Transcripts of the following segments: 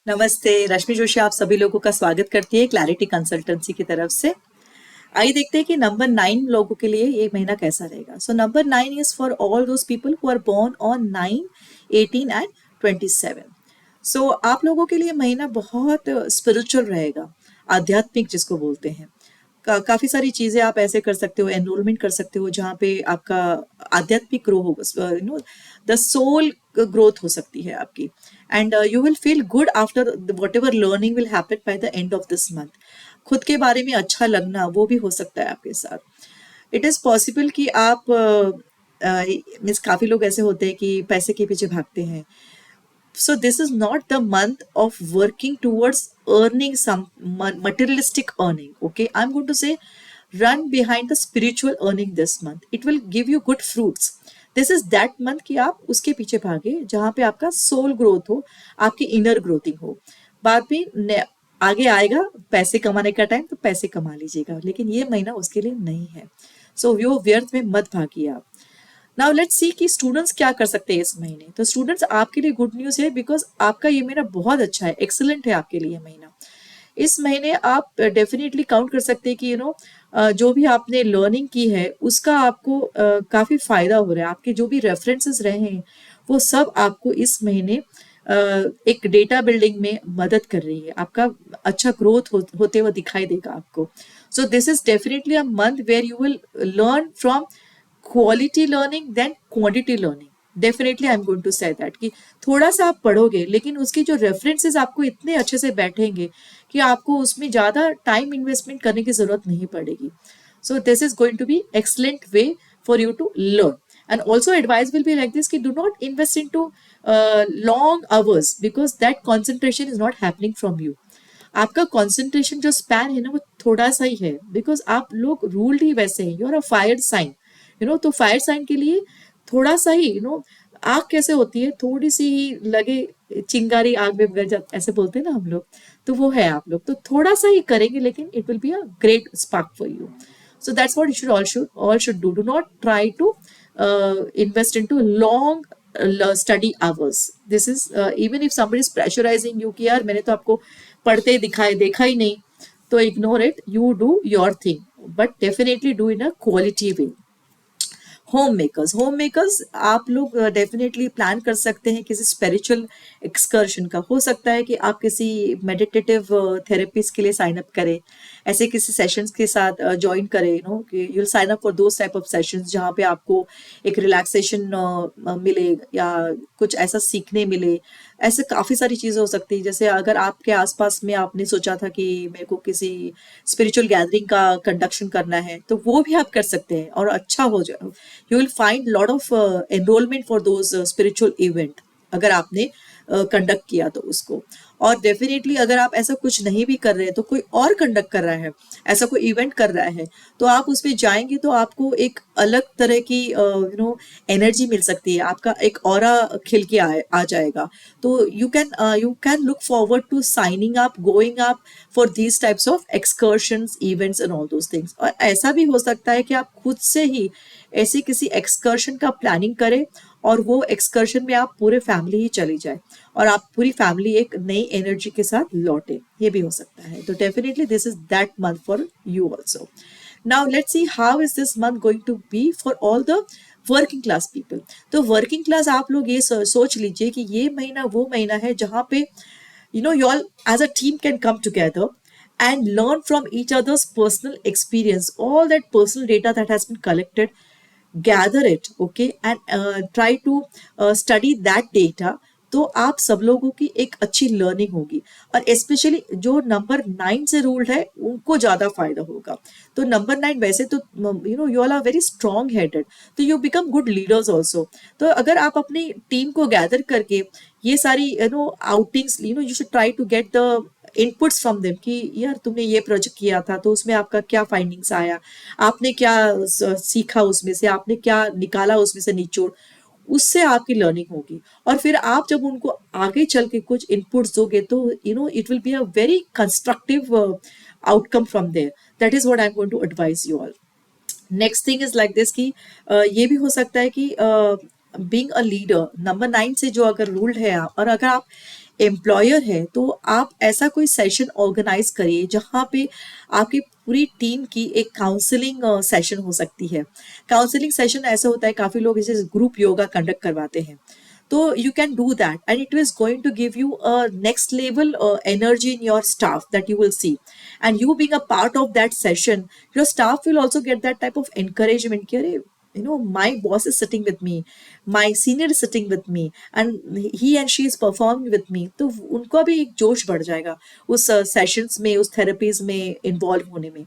नमस्ते, रश्मि जोशी आप सभी लोगों का स्वागत करती है क्लैरिटी कंसल्टेंसी की तरफ से। आइए देखते हैं कि नंबर 9 लोगों के लिए ये महीना कैसा रहेगा। So number 9 is for all those people who are born on 9, 18 and 27। So आप लोगों के लिए महीना बहुत स्पिरिचुअल रहेगा, आध्यात्मिक जिसको बोलते हैं। काफी सारी चीजें आप ऐसे कर सकते हो, एनरोलमेंट कर सकते हो जहाँ पे आपका आध्यात्मिक ग्रो होगा, द सोल ग्रोथ हो सकती है आपकी। And you will feel good after what ever learning will happen by the end of this month. खुद के बारे में अच्छा लगना वो भी हो सकता है आपके साथ। इट इज पॉसिबल कि आप मीन्स काफी लोग ऐसे होते हैं कि पैसे के पीछे भागते हैं। So this is not the month of working towards earning some materialistic earning. Okay, I'm going to say run behind the spiritual earning this month. It will give you good fruits. This is that month कि आप उसके पीछे भागे जहाँ पे आपका soul growth हो, आपकी इनर ग्रोथिंग हो। बाद में आगे आएगा पैसे कमाने का टाइम, तो पैसे कमा लीजिएगा, लेकिन ये महीना उसके लिए नहीं है। सो वो व्यर्थ में मत भागिए आप। नाउ लेट्स सी कि स्टूडेंट्स क्या कर सकते हैं इस महीने। तो स्टूडेंट्स आपके लिए गुड न्यूज़ है, बिकॉज आपका ये महीना बहुत अच्छा है, एक्सीलेंट है आपके लिए महीना। इस महीने आप डेफिनेटली काउंट कर सकते हैं कि जो भी आपने लर्निंग की है उसका आपको काफ़ी फायदा हो रहा है। आपके जो भी रेफरेंसेस रहे हैं वो सब आपको इस महीने एक डेटा बिल्डिंग में मदद कर रही है। आपका अच्छा ग्रोथ होते हुए दिखाई देगा आपको। So this is definitely a month where you will learn from quality learning than quantity learning. Definitely I am going to say that कि थोड़ा सा आप पढ़ोगे, लेकिन उसके जो रेफरेंसेस आपको इतने अच्छे से बैठेंगे कि आपको उसमें ज़्यादा टाइम इन्वेस्टमेंट करने की ज़रूरत नहीं पड़ेगी। So this is going to be excellent way for you to learn. And also advice will be like this कि do not invest in too long hours, because that concentration is not happening from you. आपका concentration जो span है ना वो थोड़ा सा ही है, because आप लोग रूल्ड ही वैसे हैं। You are a fire sign, तो फायर साइन के लिए थोड़ा सा ही आग कैसे होती है, थोड़ी सी ही लगे चिंगारी आग में गल जाती, ऐसे बोलते हैं ना हम लोग। तो वो है आप लोग, तो थोड़ा सा ही करेंगे लेकिन it will be a great spark for you. So that's what you should do. Do not try to invest into long study hours. This is even if somebody is pressurizing you कि यार मैंने तो आपको पढ़ते दिखाए देखा ही नहीं, तो ignore it. You do your thing, but definitely do in a quality way. Home makers आप लोग डेफिनेटली प्लान कर सकते हैं किसी स्पिरिचुअल एक्सकर्शन का। हो सकता है कि आप किसी मेडिटेटिव थेरेपिस्ट के लिए साइन अप करें, ऐसे किसी सेशंस के साथ ज्वाइन करें। कि you will sign up for those type of sessions जहाँ पे आपको एक रिलैक्सेशन मिले या कुछ ऐसा सीखने मिले। ऐसे काफ़ी सारी चीज़ें हो सकती है। जैसे अगर आपके आसपास में आपने सोचा था कि मेरे को किसी स्पिरिचुअल गैदरिंग का कंडक्शन करना है, तो वो भी आप कर सकते हैं और अच्छा हो जाए। You will find lot of enrolment for those spiritual event अगर आपने कंडक्ट किया तो उसको। और डेफिनेटली अगर आप ऐसा कुछ नहीं भी कर रहे हैं, तो कोई और कंडक्ट कर रहा है, ऐसा कोई इवेंट कर रहा है, तो आप उसमें जाएंगे तो आपको एक अलग तरह की एनर्जी मिल सकती है। आपका एक ऑरा खिल के आ जाएगा। तो you can look forward to signing up, going up for these types of excursions, events and all those things. और ऐसा भी हो सकता है कि आप खुद से ही ऐसी किसी एक्सकर्शन का प्लानिंग करें और वो एक्सकर्शन में आप पूरे फैमिली ही चली जाए और आप पूरी फैमिली एक नई एनर्जी के साथ लौटे। ये भी हो सकता है। तो definitely this is that month for you also. Now let's see how is this month going to be for all the working class people. तो वर्किंग क्लास आप लोग ये सोच लीजिए कि ये महीना वो महीना है जहाँ पे you all as a team can come together and learn from each other's personal experience, all that personal data that has been collected, gather it, okay, and try to study that data। तो आप सब लोगों की एक अच्छी learning होगी। और specially जो नंबर 9 से रूल्ड है उनको ज़्यादा फायदा होगा। तो नंबर 9 वैसे तो you all are very strong headed, तो you become good leaders also. तो अगर आप अपनी टीम को गैदर करके ये सारी outings you should try to get the inputs from them कि यार तुमने ये प्रोजेक्ट किया था तो उसमें आपका क्या फाइंडिंग्स आया, आपने क्या सीखा उसमें से, आपने क्या निकाला उसमें से निचोड़। उससे आपकी लर्निंग होगी। और फिर आप जब उनको आगे चल के कुछ इनपुट्स दोगे तो it will be a very constructive outcome from there. That is what I am going to advice you all. Next thing is like this कि ये भी हो सकता है कि बीइंग अ लीडर नंबर 9 से जो अगर रूल्ड है आप, और अगर आप एम्प्लॉयर है तो आप ऐसा कोई सेशन ऑर्गेनाइज करिए जहाँ पे आपकी पूरी टीम की एक काउंसलिंग सेशन हो सकती है। काउंसलिंग सेशन ऐसा होता है, काफ़ी लोग इसे ग्रुप योगा कंडक्ट करवाते हैं, तो you can do that and it is going to give you a next level energy in your staff that you will see, and you being a part of that session, your staff will also get that type of encouragement कि अरे my boss is sitting with me, my senior is sitting with me and he and she is performing with me, तो उनको भी एक जोश बढ़ जाएगा उस सेशंस में, उस थेरेपीज में इन्वॉल्व होने में।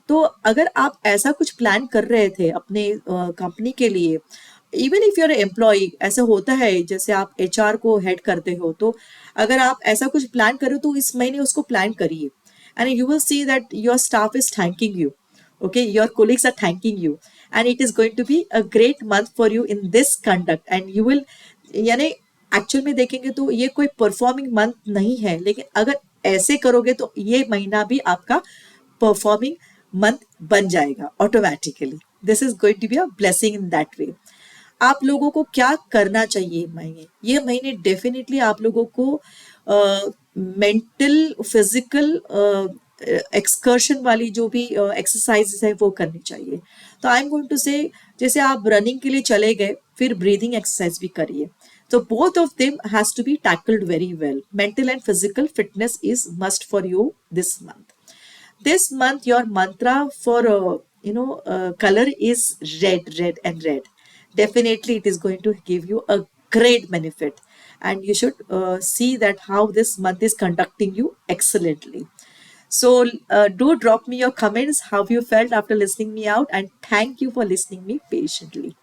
तो अगर आप ऐसा कुछ प्लान कर रहे थे अपने कंपनी के लिए, इवन इफ यूर एम्प्लॉय, ऐसा होता है जैसे आप एचआर को हेड करते हो, तो अगर आप ऐसा कुछ प्लान करो तो इस महीने उसको प्लान करिए, and you will see that your staff is thanking you, okay, your colleagues are thanking you, and it is going to be a great month for you in this conduct, and you will, यानी actual में देखेंगे तो ये कोई performing month नहीं है, लेकिन अगर ऐसे करोगे तो ये महीना भी आपका परफॉर्मिंग मंथ बन जाएगा automatically. This is going to be a blessing in that way. आप लोगों को क्या करना चाहिए महीने, ये महीने डेफिनेटली आप लोगों को मेंटल फिजिकल एक्सकर्शन वाली जो भी एक्सरसाइजेस है वो करनी चाहिए। तो आई एम गोइंग टू से, जैसे आप रनिंग के लिए चले गए फिर ब्रीदिंग एक्सरसाइज भी करिए, तो both of them has to be tackled very well. Mental and physical fitness is must for you this month. This month your mantra for color is red. Definitely it is going to give you a great benefit, and you should see that how this month is conducting you excellently. So do drop me your comments how you felt after listening me out, and thank you for listening me patiently.